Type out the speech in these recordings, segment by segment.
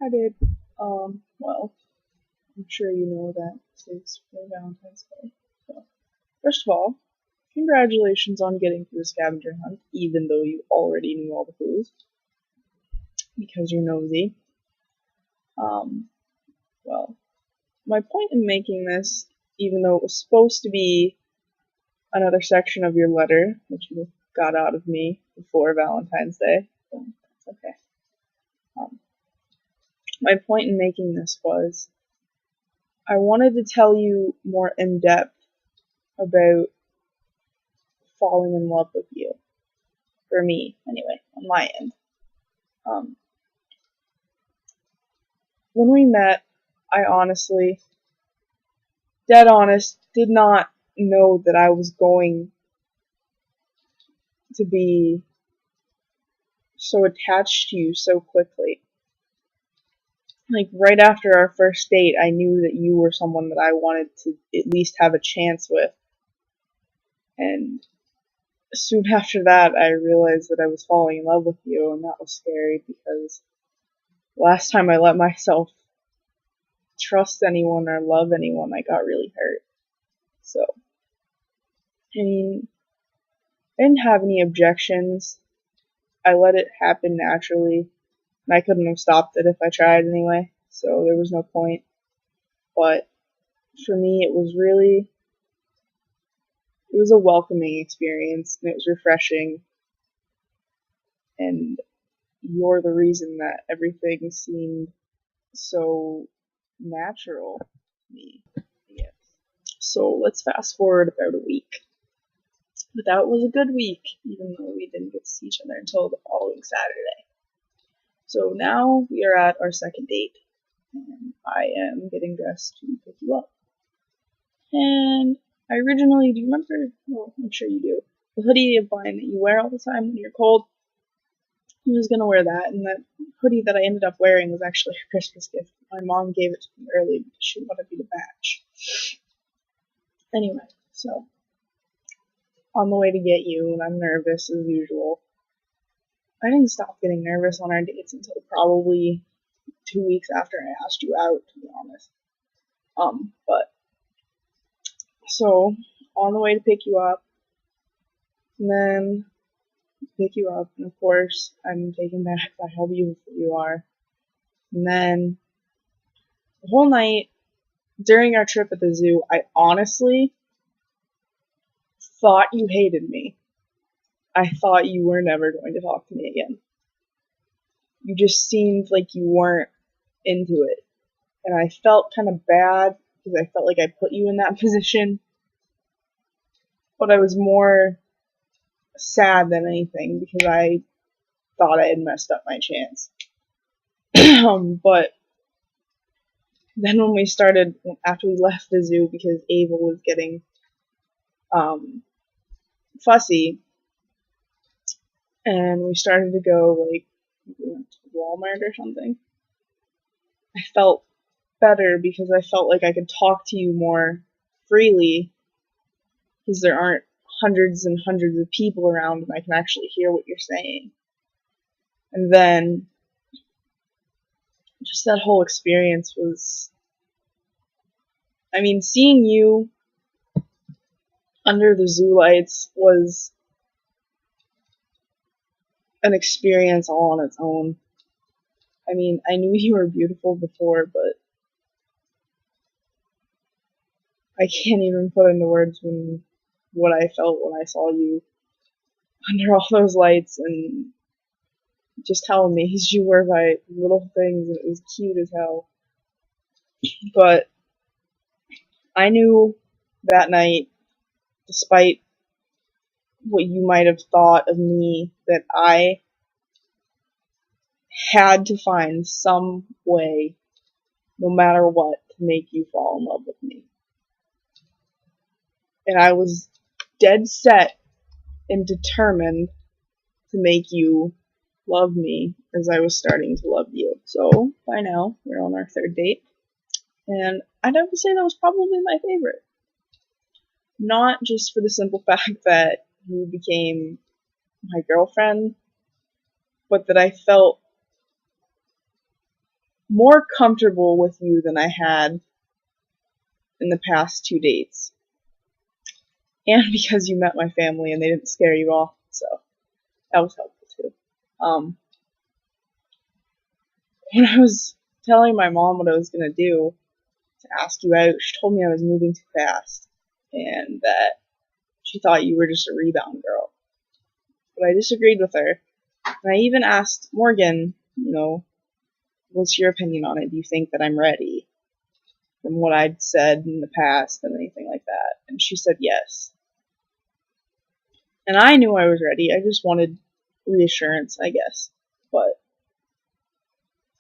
I did. Well, I'm sure you know that it's for Valentine's Day. So, first of all, congratulations on getting through the scavenger hunt, even though you already knew all the clues, because you're nosy. Um, well, my point in making this, even though it was supposed to be another section of your letter, which you got out of me before Valentine's Day, so that's okay. Um, my point in making this was I wanted to tell you more in depth about falling in love with you. For me, anyway, on my end. Um, when we met, I honestly, dead honest, did not know that I was going to be so attached to you so quickly. Like, right after our first date, I knew that you were someone that I wanted to at least have a chance with. And soon after that, I realized that I was falling in love with you, and that was scary because last time I let myself trust anyone or love anyone, I got really hurt. So, I mean, I didn't have any objections. I let it happen naturally, and I couldn't have stopped it if I tried anyway, so there was no point. But for me, it was a welcoming experience, and it was refreshing, and you're the reason that everything seemed so natural to me, I guess. So let's fast forward about a week. But that was a good week, even though we didn't get to see each other until the following Saturday. So now we are at our second date, and I am getting dressed to pick you up. And I originally, do you remember? Well, I'm sure you do. The hoodie of mine that you wear all the time when you're cold. I was gonna wear that, and that hoodie that I ended up wearing was actually a Christmas gift. My mom gave it to me early because she wanted me to match. Anyway, so on the way to get you, and I'm nervous as usual. I didn't stop getting nervous on our dates until probably 2 weeks after I asked you out, to be honest. But so on the way to pick you up, and then pick you up, and of course I'm taken back by how beautiful you are. And then the whole night during our trip at the zoo, I honestly thought you hated me. I thought you were never going to talk to me again. You just seemed like you weren't into it. And I felt kind of bad because I felt like I put you in that position. But I was more sad than anything because I thought I had messed up my chance. But then when we started, after we left the zoo because Ava was getting fussy, and we started to go, like, we went to Walmart or something, I felt better because I felt like I could talk to you more freely because there aren't hundreds and hundreds of people around and I can actually hear what you're saying. And then just that whole experience was, I mean, seeing you under the zoo lights was an experience all on its own. I mean, I knew you were beautiful before, but I can't even put into words what I felt when I saw you under all those lights and just how amazed you were by little things, and it was cute as hell. But I knew that night, despite what you might have thought of me, that I had to find some way, no matter what, to make you fall in love with me. And I was dead set and determined to make you love me as I was starting to love you. So, by now, we're on our third date. And I'd have to say that was probably my favorite. Not just for the simple fact that you became my girlfriend, but that I felt more comfortable with you than I had in the past 2 dates. And because you met my family and they didn't scare you off, so that was helpful too. When I was telling my mom what I was going to do to ask you out, she told me I was moving too fast and that she thought you were just a rebound girl. But I disagreed with her. And I even asked Morgan, what's your opinion on it? Do you think that I'm ready? From what I'd said in the past and anything like that. And she said yes. And I knew I was ready. I just wanted reassurance, I guess. But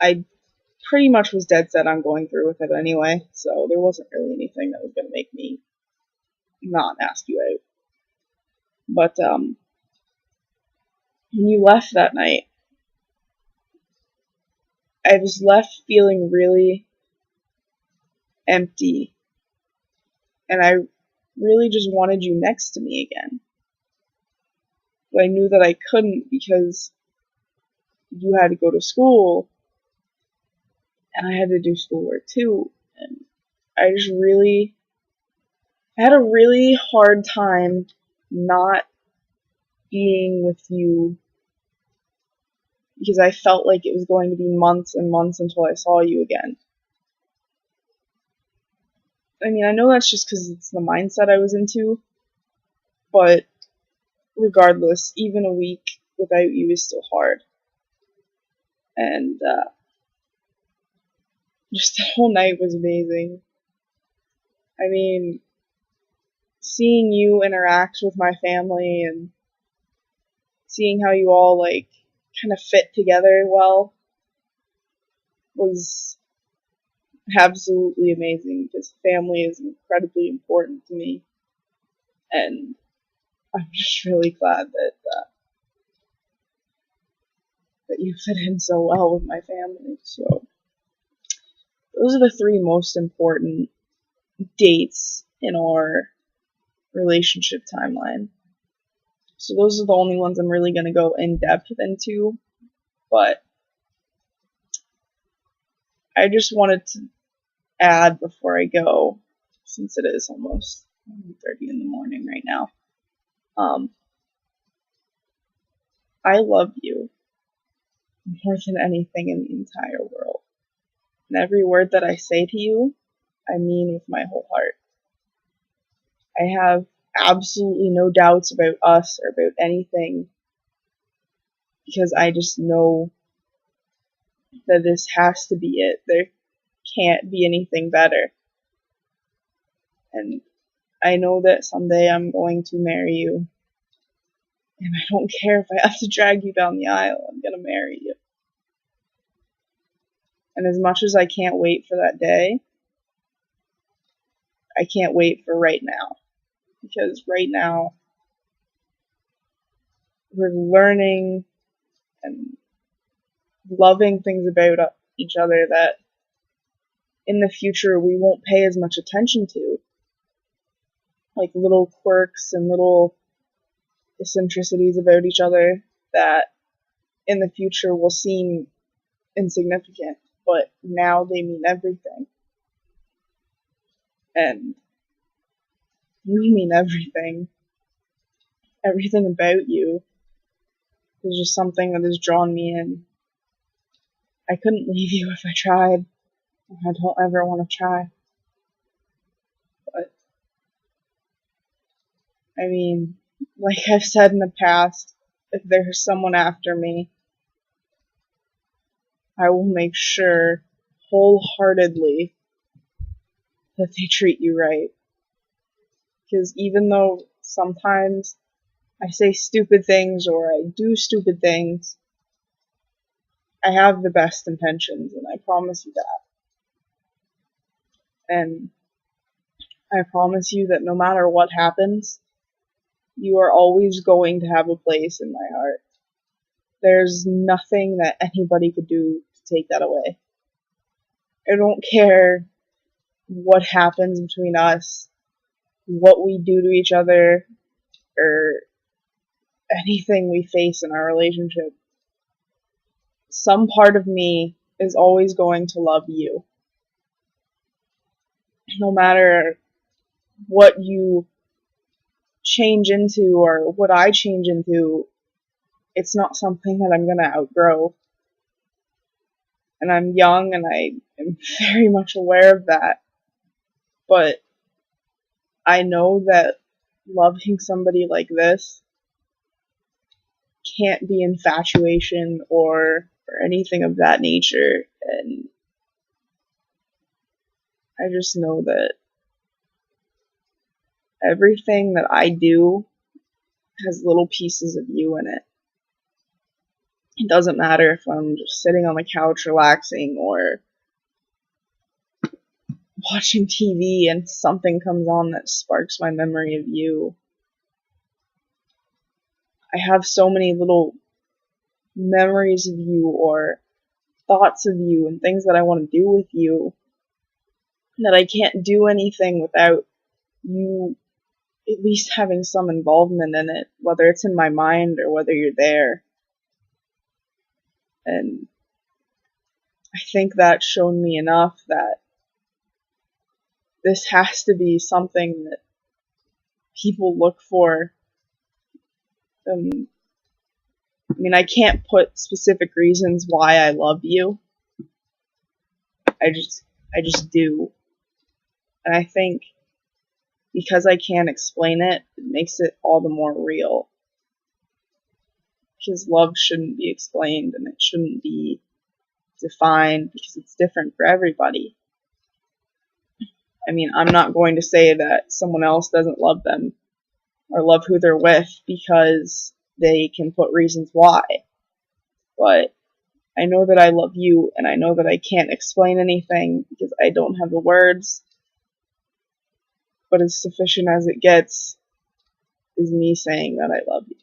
I pretty much was dead set on going through with it anyway. So there wasn't really anything that was going to make me not ask you out. But when you left that night, I was left feeling really empty. And I really just wanted you next to me again. But I knew that I couldn't because you had to go to school and I had to do schoolwork too. And I had a really hard time not being with you because I felt like it was going to be months and months until I saw you again. I mean, I know that's just because it's the mindset I was into, but regardless, even a week without you is still hard. And just the whole night was amazing. I mean, seeing you interact with my family and seeing how you all kind of fit together well was absolutely amazing because family is incredibly important to me, and I'm just really glad that you fit in so well with my family. So those are the 3 most important dates in our relationship timeline. So those are the only ones I'm really going to go in depth into, but I just wanted to add before I go, since it is almost 1:30 in the morning right now. I love you more than anything in the entire world. And every word that I say to you, I mean with my whole heart. I have absolutely no doubts about us or about anything because I just know that this has to be it. There can't be anything better. And I know that someday I'm going to marry you. And I don't care if I have to drag you down the aisle, I'm going to marry you. And as much as I can't wait for that day, I can't wait for right now. Because right now, we're learning and loving things about each other that in the future we won't pay as much attention to. Like little quirks and little eccentricities about each other that in the future will seem insignificant, but now they mean everything. And you mean everything. Everything about you is just something that has drawn me in. I couldn't leave you if I tried. I don't ever want to try. But, I mean, like I've said in the past, if there's someone after me, I will make sure wholeheartedly that they treat you right. Because even though sometimes I say stupid things or I do stupid things, I have the best intentions, and I promise you that. And I promise you that no matter what happens, you are always going to have a place in my heart. There's nothing that anybody could do to take that away. I don't care what happens between us, what we do to each other, or anything we face in our relationship. Some part of me is always going to love you. No matter what you change into or what I change into, it's not something that I'm going to outgrow. And I'm young and I am very much aware of that. But I know that loving somebody like this can't be infatuation or anything of that nature. And I just know that everything that I do has little pieces of you in it. It doesn't matter if I'm just sitting on the couch relaxing or watching TV and something comes on that sparks my memory of you. I have so many little memories of you or thoughts of you and things that I want to do with you that I can't do anything without you at least having some involvement in it, whether it's in my mind or whether you're there. And I think that's shown me enough that this has to be something that people look for. I mean, I can't put specific reasons why I love you. I just do. And I think because I can't explain it, it makes it all the more real. Because love shouldn't be explained and it shouldn't be defined because it's different for everybody. I mean, I'm not going to say that someone else doesn't love them or love who they're with because they can put reasons why. But I know that I love you, and I know that I can't explain anything because I don't have the words. But as sufficient as it gets is me saying that I love you.